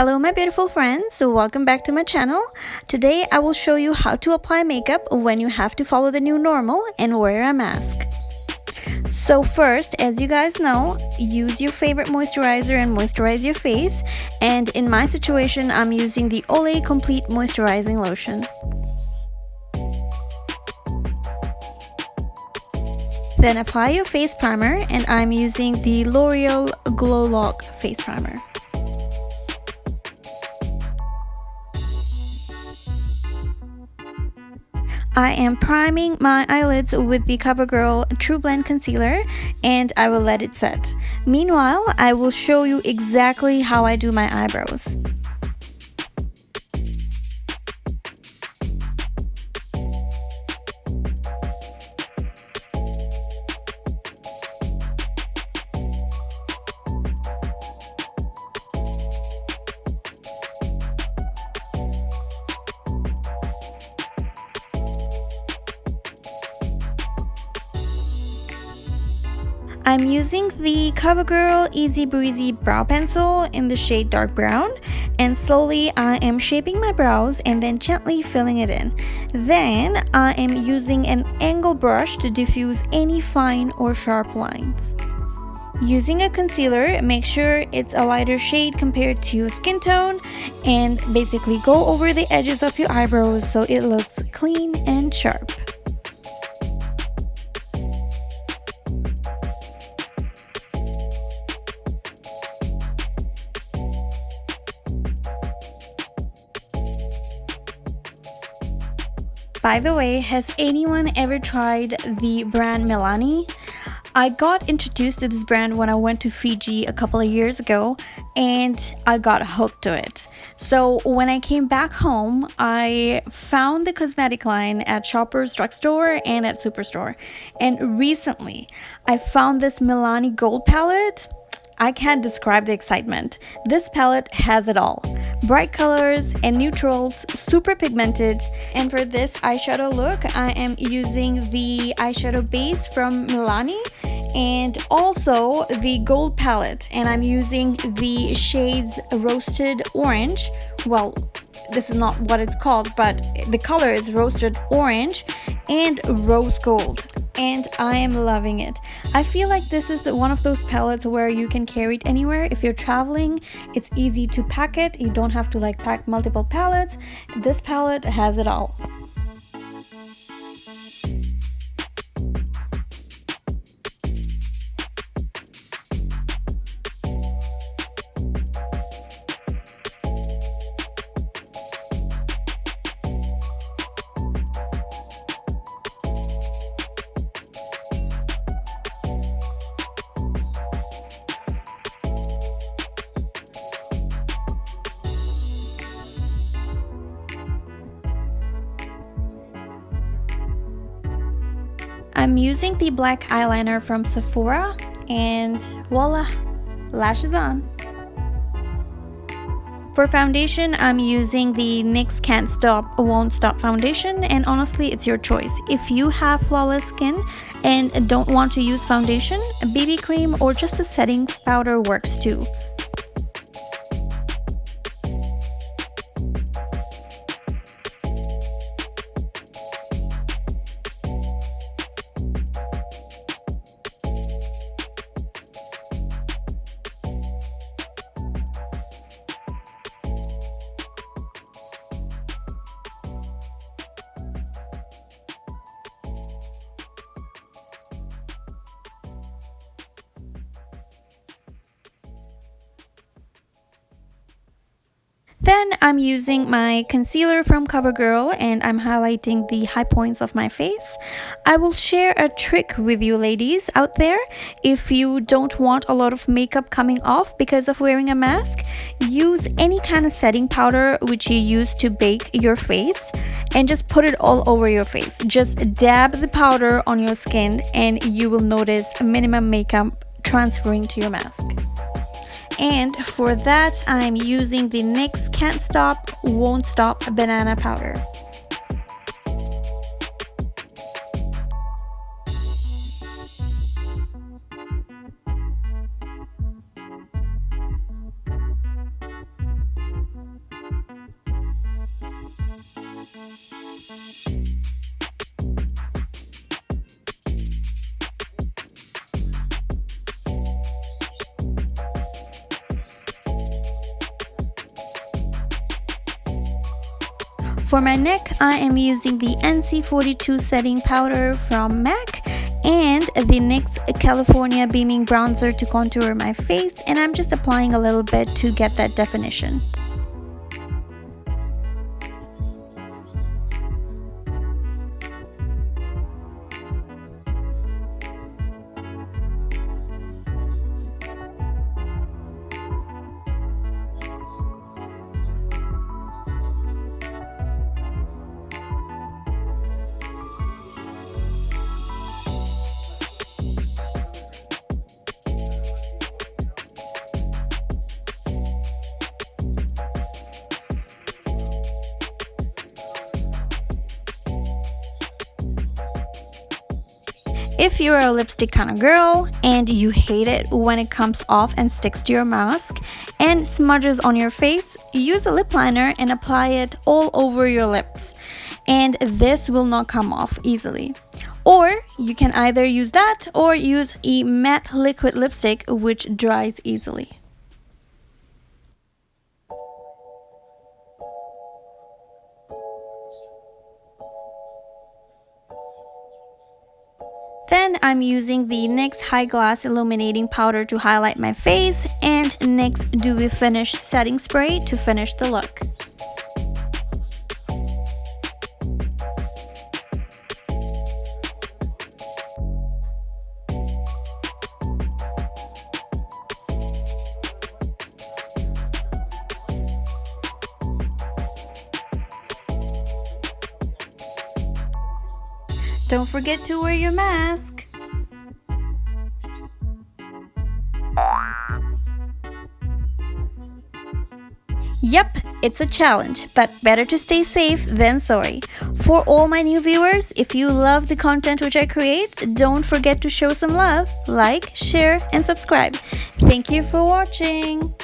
Hello my beautiful friends, so welcome back to my channel. Today I will show you how to apply makeup when you have to follow the new normal and wear a mask. So first, as you guys know, use your favorite moisturizer and moisturize your face, and in my situation I'm using the Olay Complete Moisturizing Lotion. Then apply your face primer, and I'm using the L'Oreal Glow Lock Face Primer. I am priming my eyelids with the Covergirl True Blend Concealer, and I will let it set. Meanwhile, I will show you exactly how I do my eyebrows. I'm using the Covergirl Easy Breezy Brow Pencil in the shade Dark Brown, and slowly I am shaping my brows and then gently filling it in. Then I am using an angle brush to diffuse any fine or sharp lines. Using a concealer, make sure it's a lighter shade compared to your skin tone, and basically go over the edges of your eyebrows so it looks clean and sharp. By the way, has anyone ever tried the brand Milani? I got introduced to this brand when I went to Fiji a couple of years ago, and I got hooked to it. So when I came back home, I found the cosmetic line at Shoppers Drugstore and at Superstore. And recently, I found this Milani Gold palette. I can't describe the excitement. This palette has it all. Bright colors and neutrals, super pigmented. And for this eyeshadow look, I am using the eyeshadow base from Milani and also the gold palette. And I'm using the shades Roasted Orange. Well, this is not what it's called, but the color is Roasted Orange and Rose Gold. And I am loving it. I feel like this is one of those palettes where you can carry it anywhere. If you're traveling, it's easy to pack it. You don't have to pack multiple palettes. This palette has it all. I'm using the black eyeliner from Sephora, and voila, lashes on. For foundation, I'm using the NYX Can't Stop, Won't Stop foundation, and honestly, it's your choice. If you have flawless skin and don't want to use foundation, a BB cream or just a setting powder works too. Then I'm using my concealer from Covergirl, and I'm highlighting the high points of my face. I will share a trick with you ladies out there. If you don't want a lot of makeup coming off because of wearing a mask, use any kind of setting powder which you use to bake your face and just put it all over your face. Just dab the powder on your skin and you will notice minimum makeup transferring to your mask. And for that, I'm using the NYX Can't Stop, Won't Stop Banana Powder. For my neck, I am using the NC42 setting powder from MAC and the NYX California Beaming Bronzer to contour my face, and I'm just applying a little bit to get that definition. If you're a lipstick kind of girl and you hate it when it comes off and sticks to your mask and smudges on your face, use a lip liner and apply it all over your lips, and this will not come off easily. Or you can either use that or use a matte liquid lipstick which dries easily. Then I'm using the NYX High Glass Illuminating Powder to highlight my face and NYX Dewy Finish Setting Spray to finish the look. Don't forget to wear your mask. Yep, it's a challenge, but better to stay safe than sorry. For all my new viewers, if you love the content which I create, don't forget to show some love, like, share, and subscribe. Thank you for watching.